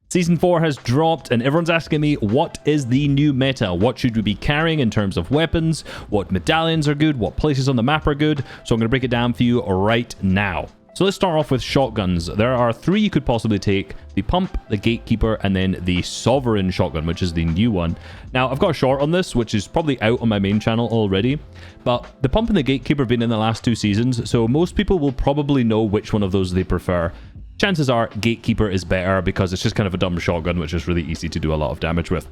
Season 4 has dropped, and everyone's asking me, what is the new meta? What should we be carrying in terms of weapons? What medallions are good? What places on the map are good? So I'm going to break it down for you right now. So let's start off with shotguns. There are 3 you could possibly take: the pump, the gatekeeper, and then the sovereign shotgun, which is the new one. Now, I've got a short on this, which is probably out on my main channel already, but the pump and the gatekeeper have been in the last 2 seasons, so most people will probably know which one of those they prefer. Chances are gatekeeper is better because it's just kind of a dumb shotgun, which is really easy to do a lot of damage with.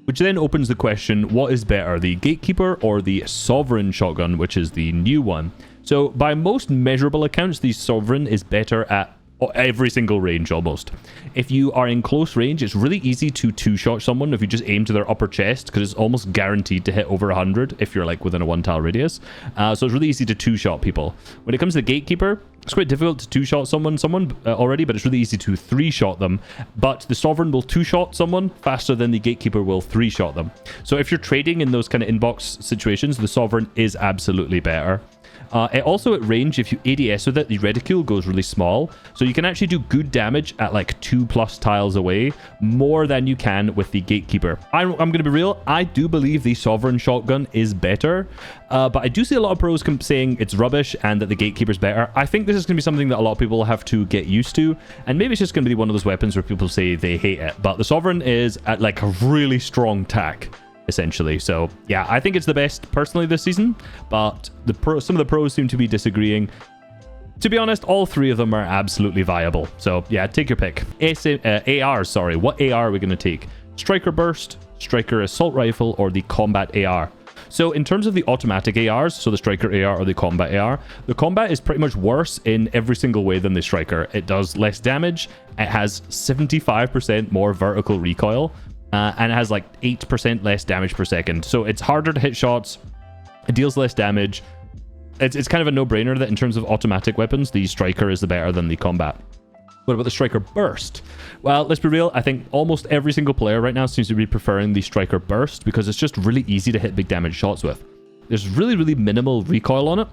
Which then opens the question, what is better, the gatekeeper or the sovereign shotgun, which is the new one? So by most measurable accounts, the sovereign is better at every single range almost. If you are in close range, it's really easy to two-shot someone if you just aim to their upper chest, because it's almost guaranteed to hit over 100 if you're like within a 1-tile radius. So it's really easy to two-shot people. When it comes to the gatekeeper, it's quite difficult to two-shot someone already, but it's really easy to 3-shot them. But the sovereign will 2-shot someone faster than the gatekeeper will 3-shot them. So if you're trading in those kind of inbox situations, the sovereign is absolutely better. Also at range, if you ADS with it, the reticule goes really small, so you can actually do good damage at like 2+ tiles away, more than you can with the gatekeeper. I'm going to be real, I do believe the sovereign shotgun is better, but I do see a lot of pros saying it's rubbish and that the gatekeeper's better. I think this is going to be something that a lot of people have to get used to, and maybe it's just going to be one of those weapons where people say they hate it, but the sovereign is at like a really strong tack, essentially. So yeah, I think it's the best personally this season, but some of the pros seem to be disagreeing. To be honest, all 3 of them are absolutely viable. So yeah, take your pick. ARs, sorry. What AR are we going to take? Striker Burst, Striker Assault Rifle, or the Combat AR? So in terms of the automatic ARs, so the Striker AR or the Combat AR, the Combat is pretty much worse in every single way than the Striker. It does less damage, it has 75% more vertical recoil, and it has like 8% less damage per second. So it's harder to hit shots, it deals less damage. It's kind of a no-brainer that in terms of automatic weapons, the Striker is the better than the Combat. What about the Striker Burst? Well, let's be real, I think almost every single player right now seems to be preferring the Striker Burst because it's just really easy to hit big damage shots with. There's really minimal recoil on it.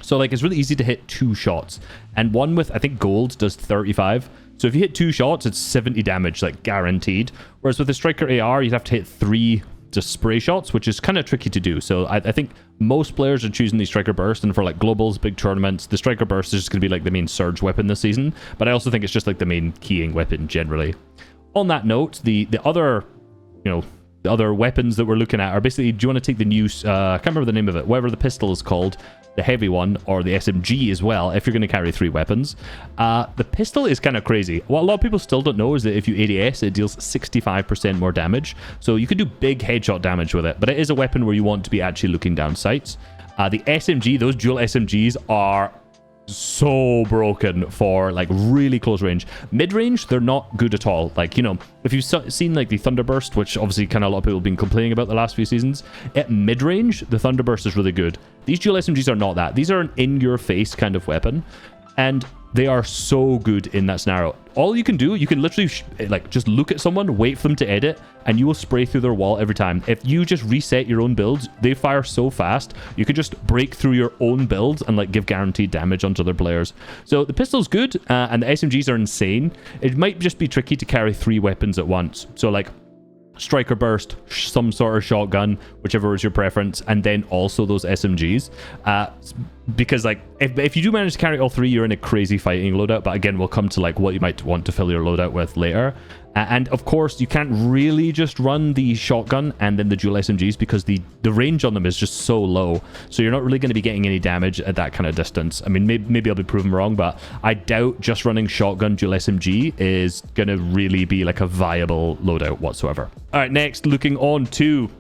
So like it's really easy to hit 2 shots, and one with I think gold does 35. So if you hit 2 shots, it's 70 damage, like guaranteed. Whereas with the Striker AR, you'd have to hit 3 just spray shots, which is kind of tricky to do. So I think most players are choosing the Striker Burst, and for like globals, big tournaments, the Striker Burst is just going to be like the main surge weapon this season. But I also think it's just like the main keying weapon generally. On that note, the other, the other weapons that we're looking at are basically, do you want to take the new, I can't remember the name of it, whatever the pistol is called, the heavy one, or the SMG as well, if you're going to carry 3 weapons. The pistol is kind of crazy. What a lot of people still don't know is that if you ADS, it deals 65% more damage. So you could do big headshot damage with it, but it is a weapon where you want to be actually looking down sights. The SMG, those dual SMGs are so broken for like really close range. Mid-range, they're not good at all. Like, if you've seen like the Thunderburst, which obviously kind of a lot of people have been complaining about the last few seasons, at mid-range, the Thunderburst is really good. These dual SMGs are not that. These are an in-your-face kind of weapon, and they are so good in that scenario. All you can do, you can literally just look at someone, wait for them to edit, and you will spray through their wall every time. If you just reset your own builds, they fire so fast, you can just break through your own builds and like give guaranteed damage onto other players. So the pistol's good, and the SMGs are insane. It might just be tricky to carry 3 weapons at once. So like Striker Burst, some sort of shotgun, whichever is your preference, and then also those SMGs. Because like if you do manage to carry all 3, you're in a crazy fighting loadout. But again, we'll come to like what you might want to fill your loadout with later. And of course, you can't really just run the shotgun and then the dual SMGs because the range on them is just so low. So you're not really going to be getting any damage at that kind of distance. I mean, maybe I'll be proven wrong, but I doubt just running shotgun dual SMG is going to really be like a viable loadout whatsoever. All right, next, looking on to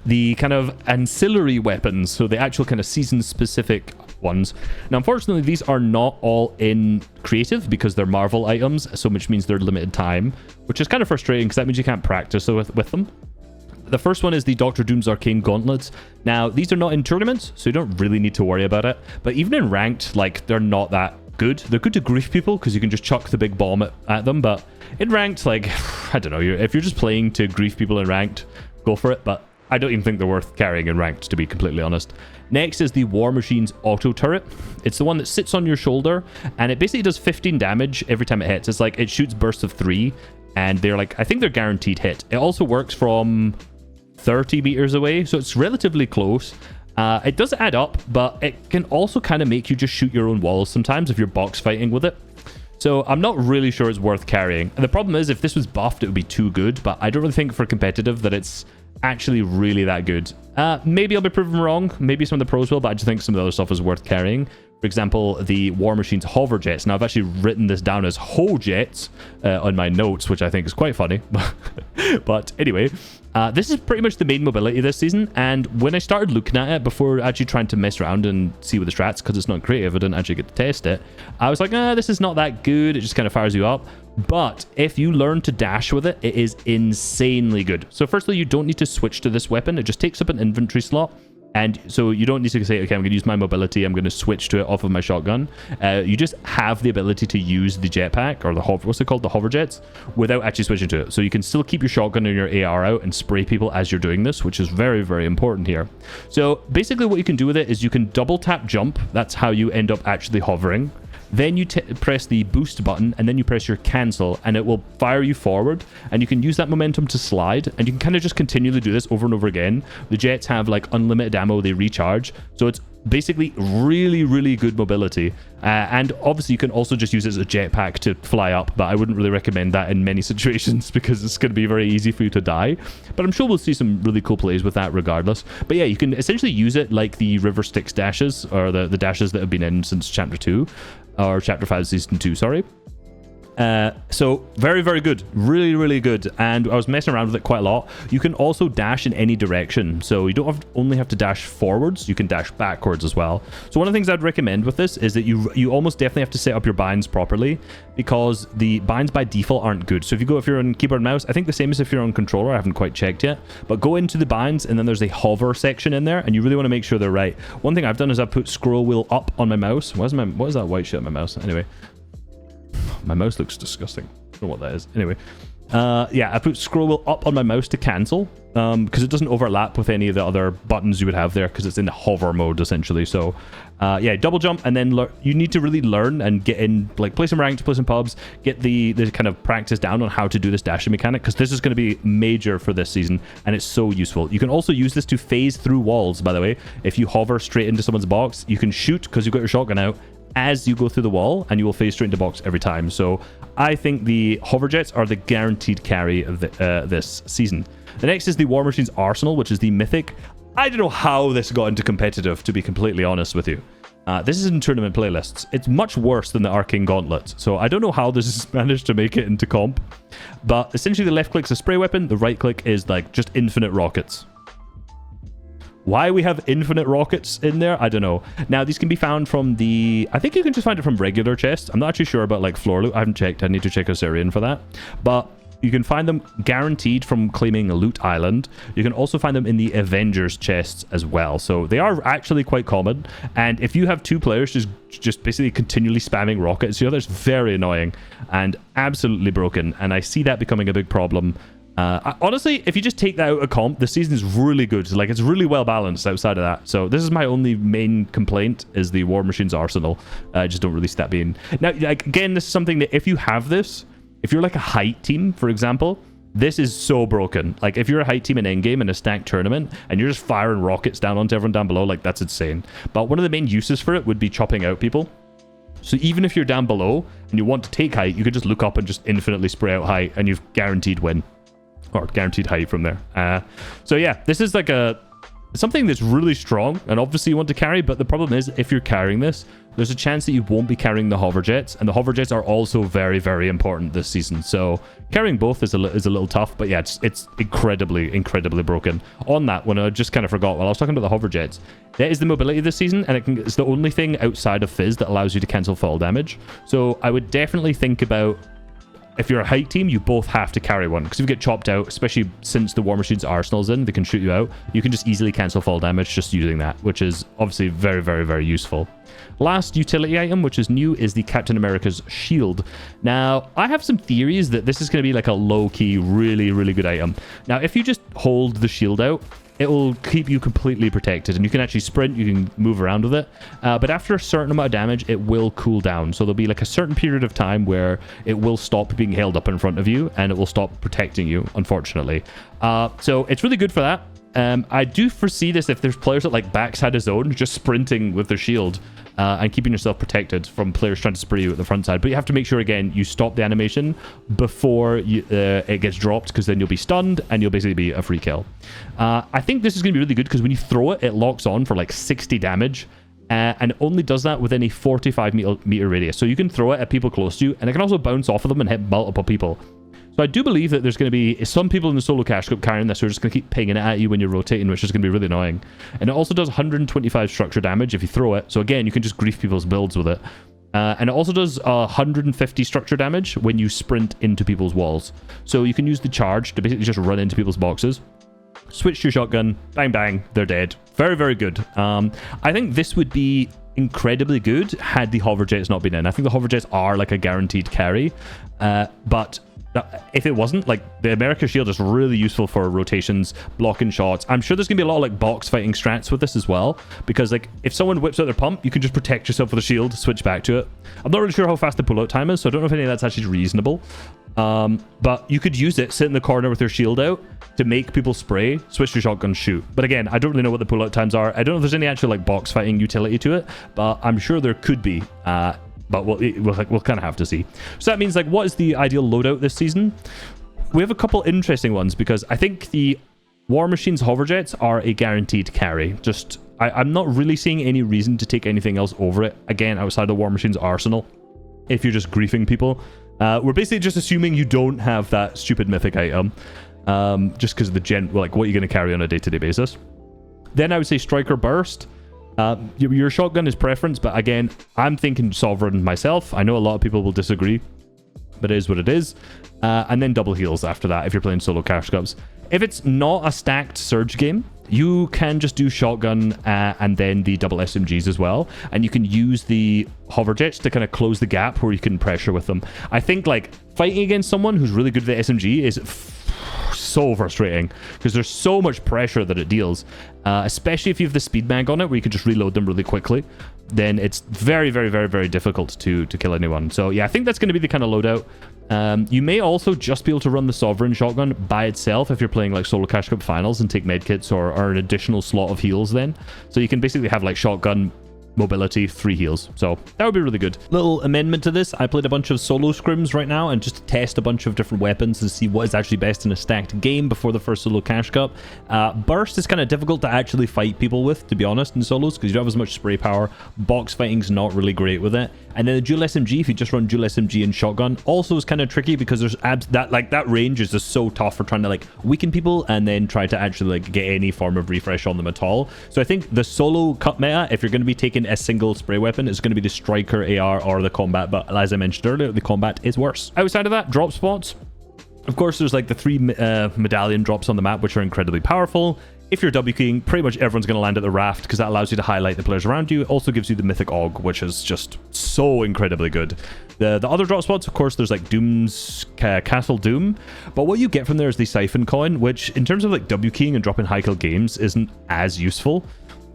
the kind of ancillary weapons, so the actual kind of season-specific ones. Now, unfortunately, these are not all in creative because they're Marvel items, so which means they're limited time, which is kind of frustrating because that means you can't practice with them. The first one is the Dr. Doom's Arcane Gauntlets. Now, these are not in tournaments, so you don't really need to worry about it, but even in ranked, like, they're not that good. They're good to grief people because you can just chuck the big bomb at them, but in ranked, like, I don't know, if you're just playing to grief people in ranked, go for it, but I don't even think they're worth carrying in ranked, to be completely honest. Next is the War Machine's Auto Turret. It's the one that sits on your shoulder, and it basically does 15 damage every time it hits. It's like it shoots bursts of 3, and they're like, I think they're guaranteed hit. It also works from 30 meters away, so it's relatively close. It does add up, but it can also kind of make you just shoot your own walls sometimes if you're box fighting with it. So I'm not really sure it's worth carrying. And the problem is, if this was buffed, it would be too good, but I don't really think for competitive that it's actually really that good. Maybe I'll be proven wrong. Maybe some of the pros will, but I just think some of the other stuff is worth carrying. For example, the War Machine's hover jets. Now, I've actually written this down as ho jets on my notes, which I think is quite funny. But anyway, this is pretty much the main mobility this season. And when I started looking at it before actually trying to mess around and see with the strats, because it's not creative, I didn't actually get to test it. I was like, this is not that good. It just kind of fires you up. But if you learn to dash with it, it is insanely good. So firstly, you don't need to switch to this weapon. It just takes up an inventory slot. And so you don't need to say, okay, I'm going to use my mobility. I'm going to switch to it off of my shotgun. You just have the ability to use the jetpack or the what's it called? The hover jets without actually switching to it. So you can still keep your shotgun and your AR out and spray people as you're doing this, which is very, very important here. So basically what you can do with it is you can double tap jump. That's how you end up actually hovering. Then you press the boost button and then you press your cancel and it will fire you forward, and you can use that momentum to slide, and you can kind of just continually do this over and over again. The jets have like unlimited ammo, they recharge, so it's basically really, really good mobility. And obviously you can also just use it as a jetpack to fly up, but I wouldn't really recommend that in many situations because it's going to be very easy for you to die. But I'm sure we'll see some really cool plays with that regardless. But yeah, you can essentially use it like the River Styx dashes, or the dashes that have been in since Chapter 2. Or Chapter 5 Season 2, sorry. So very, very good. Really, really good. And I was messing around with it quite a lot. You can also dash in any direction. So you don't only have to dash forwards, you can dash backwards as well. So one of the things I'd recommend with this is that you almost definitely have to set up your binds properly, because the binds by default aren't good. So if you're on keyboard and mouse, I think the same as if you're on controller, I haven't quite checked yet, but go into the binds and then there's a hover section in there, and you really want to make sure they're right. One thing I've done is I've put scroll wheel up on my mouse. What is that white shit on my mouse? Anyway. My mouse looks disgusting. I don't know what that is. Anyway, yeah, I put scroll wheel up on my mouse to cancel, because it doesn't overlap with any of the other buttons you would have there, because it's in the hover mode essentially. So yeah, double jump, and then you need to really learn and get in, like, play some ranked, play some pubs, get the kind of practice down on how to do this dashing mechanic, because this is going to be major for this season, and it's so useful. You can also use this to phase through walls, by the way. If you hover straight into someone's box, you can shoot because you've got your shotgun out as you go through the wall, and you will phase straight into box every time. So I think the hover jets are the guaranteed carry of this season. The next is the War Machine's Arsenal, which is the Mythic. I don't know how this got into competitive, to be completely honest with you. This is in tournament playlists. It's much worse than the Arcane Gauntlet, so I don't know how this has managed to make it into comp. But essentially the left click's a spray weapon, the right click is like just infinite rockets. Why we have infinite rockets in there, I don't know. Now, these can be found from I think you can just find it from regular chests. I'm not actually sure about like floor loot. I haven't checked. I need to check Osirian for that. But you can find them guaranteed from claiming a loot island. You can also find them in the Avengers chests as well. So they are actually quite common. And if you have two players just basically continually spamming rockets, it's very annoying and absolutely broken. And I see that becoming a big problem. Honestly, if you just take that out of comp, the season is really good. Like, it's really well balanced outside of that. So this is my only main complaint, is the War Machine's Arsenal. I just don't really see that being... Now, like, again, this is something that if you have this, if you're like a height team, for example, this is so broken. Like, if you're a height team in endgame in a stacked tournament and you're just firing rockets down onto everyone down below, like, that's insane. But one of the main uses for it would be chopping out people. So even if you're down below and you want to take height, you could just look up and just infinitely spray out height, and you've guaranteed win. Or guaranteed height from there. So yeah, this is like something that's really strong, and obviously you want to carry, but the problem is, if you're carrying this, there's a chance that you won't be carrying the hover jets, and the hover jets are also very, very important this season. So carrying both is a little tough, but yeah, it's incredibly, incredibly broken. On that one, I just kind of forgot while I was talking about the hover jets. That is the mobility this season, and it's the only thing outside of Fizz that allows you to cancel fall damage. So I would definitely think about, if you're a height team, you both have to carry one, because if you get chopped out, especially since the War Machine's Arsenal's in, they can shoot you out. You can just easily cancel fall damage just using that, which is obviously very, very, very useful. Last utility item, which is new, is the Captain America's shield. Now, I have some theories that this is going to be like a low-key, really, really good item. Now, if you just hold the shield out, it will keep you completely protected, and you can actually sprint, you can move around with it, but after a certain amount of damage it will cool down. So there'll be like a certain period of time where it will stop being held up in front of you and it will stop protecting you, unfortunately. So it's really good for that. I do foresee this if there's players that like backside a zone, just sprinting with their shield and keeping yourself protected from players trying to spray you at the front side. But you have to make sure, again, you stop the animation before it gets dropped, because then you'll be stunned and you'll basically be a free kill. I think this is going to be really good because when you throw it, it locks on for like 60 damage. And it only does that within a 45 meter radius. So you can throw it at people close to you, and it can also bounce off of them and hit multiple people. So I do believe that there's going to be some people in the solo cash cup carrying this who are just going to keep pinging it at you when you're rotating, which is going to be really annoying. And it also does 125 structure damage if you throw it. So again, you can just grief people's builds with it. And it also does 150 structure damage when you sprint into people's walls. So you can use the charge to basically just run into people's boxes. Switch to your shotgun, bang bang, they're dead. Very, very good. I think this would be incredibly good had the hover jets not been in. I think the hover jets are like a guaranteed carry, but if it wasn't, like, the America Shield is really useful for rotations, blocking shots. I'm sure there's gonna be a lot of like box fighting strats with this as well, because like if someone whips out their pump, you can just protect yourself with a shield, switch back to it. I'm not really sure how fast the pullout time is, so I don't know if any of that's actually reasonable. But you could use it, sit in the corner with your shield out to make people spray, switch to shotgun, shoot. But again, I don't really know what the pullout times are. I don't know if there's any actual like box fighting utility to it, but I'm sure there could be. But we'll kind of have to see. So that means, like, what is the ideal loadout this season? We have a couple interesting ones, because I think the War Machine's hover jets are a guaranteed carry. Just, I'm not really seeing any reason to take anything else over it, again, outside of War Machine's arsenal, if you're just griefing people. We're basically just assuming you don't have that stupid mythic item, just because of the like what you're going to carry on a day-to-day basis. Then I would say Striker Burst. Your shotgun is preference, but again, I'm thinking Sovereign myself. I know a lot of people will disagree, but it is what it is. And then double heals after that if you're playing solo cash cups. If it's not a stacked Surge game, you can just do shotgun and then the double SMGs as well, and you can use the hover jets to kind of close the gap where you can pressure with them. I think like fighting against someone who's really good at the SMG is so frustrating, because there's so much pressure that it deals, especially if you have the speed mag on it where you can just reload them really quickly. Then it's very, very, very, very difficult to kill anyone. So yeah, I think that's going to be the kind of loadout. You may also just be able to run the Sovereign shotgun by itself if you're playing like solo cash cup finals and take medkits or an additional slot of heals then. So you can basically have like shotgun, mobility, 3 heals. So that would be really good. Little amendment to this, I played a bunch of solo scrims right now and just to test a bunch of different weapons to see what is actually best in a stacked game before the first solo cash cup. Burst is kind of difficult to actually fight people with, to be honest, in solos, because you don't have as much spray power. Box fighting's not really great with it. And then the dual SMG, if you just run dual SMG and shotgun, also is kind of tricky, because there's that range is just so tough for trying to like weaken people and then try to actually like get any form of refresh on them at all. So I think the solo cup meta, if you're going to be taking a single spray weapon, is going to be the Striker AR or the combat, but as I mentioned earlier, the combat is worse. Outside of that, drop spots. Of course, there's like the 3 medallion drops on the map, which are incredibly powerful. If you're W keying, pretty much everyone's going to land at the raft, because that allows you to highlight the players around you. It also gives you the Mythic Og, which is just so incredibly good. The other drop spots, of course, there's like Doom's Castle Doom, but what you get from there is the Siphon coin, which in terms of like W keying and dropping high kill games isn't as useful.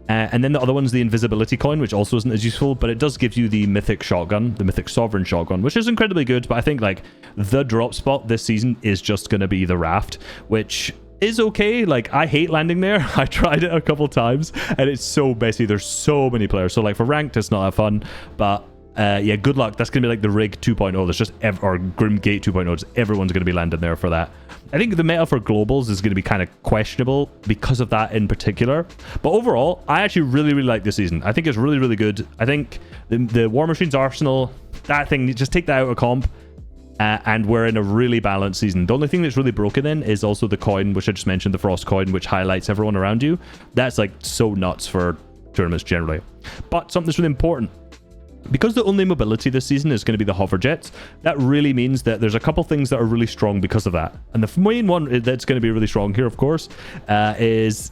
And then the other one's the invisibility coin, which also isn't as useful, but it does give you the Mythic shotgun, the Mythic Sovereign shotgun, which is incredibly good. But I think like the drop spot this season is just going to be the raft, which is okay. Like, I hate landing there. I tried it a couple times and it's so messy. There's so many players. So like for ranked, it's not that fun, but yeah, good luck. That's gonna be like the rig 2.0. There's just or Grim Gate 2.0. Just everyone's gonna be landing there for that. I think the meta for globals is going to be kind of questionable because of that in particular. But overall, I actually really, really like this season. I think it's really, really good. I think the War Machine's arsenal, that thing, just take that out of comp, and we're in a really balanced season. The only thing that's really broken in is also the coin, which I just mentioned, the Frost coin, which highlights everyone around you. That's like so nuts for tournaments generally. But something that's really important. Because the only mobility this season is going to be the hover jets, that really means that there's a couple things that are really strong because of that. And the main one that's going to be really strong here, of course, is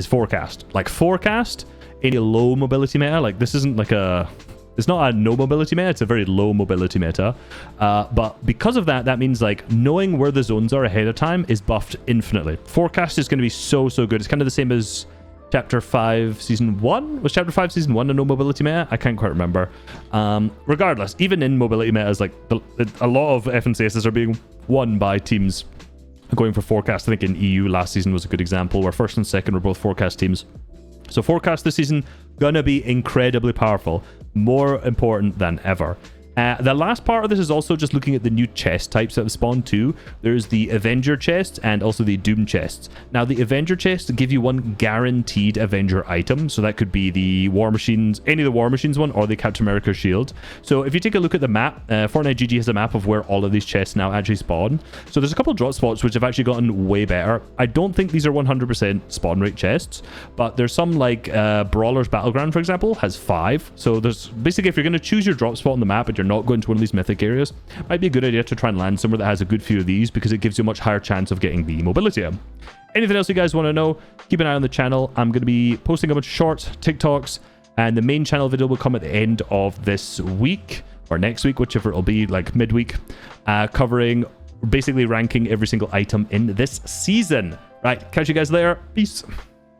Forecast. Like Forecast in a low mobility meta, like this isn't like a It's not a no mobility meta, it's a very low mobility meta. But because of that, that means like knowing where the zones are ahead of time is buffed infinitely. Forecast is going to be so good. It's kind of the same as Chapter 5 Season 1? Was Chapter 5 Season 1 a no mobility meta? I can't quite remember. Regardless, even in mobility metas, like a lot of FNCSs are being won by teams going for forecast. I think in EU last season was a good example where first and second were both forecast teams. So forecast this season, gonna be incredibly powerful. More important than ever. The last part of this is also just looking at the new chest types that have spawned too. There's the Avenger chest and also the Doom chests. Now the Avenger chests give you one guaranteed Avenger item. So that could be the War Machines, any of the War Machines one, or the Captain America shield. So if you take a look at the map, Fortnite GG has a map of where all of these chests now actually spawn. So there's a couple of drop spots which have actually gotten way better. I don't think these are 100% spawn rate chests, but there's some like Brawler's Battleground, for example, has 5. So there's basically, if you're going to choose your drop spot on the map and you're not going to one of these mythic areas, it might be a good idea to try and land somewhere that has a good few of these because it gives you a much higher chance of getting the mobility. Anything else you guys want to know, keep an eye on the channel. I'm going to be posting a bunch of shorts, TikToks, and the main channel video will come at the end of this week or next week, whichever it'll be, like midweek, covering basically ranking every single item in this season. Right, catch you guys later. Peace.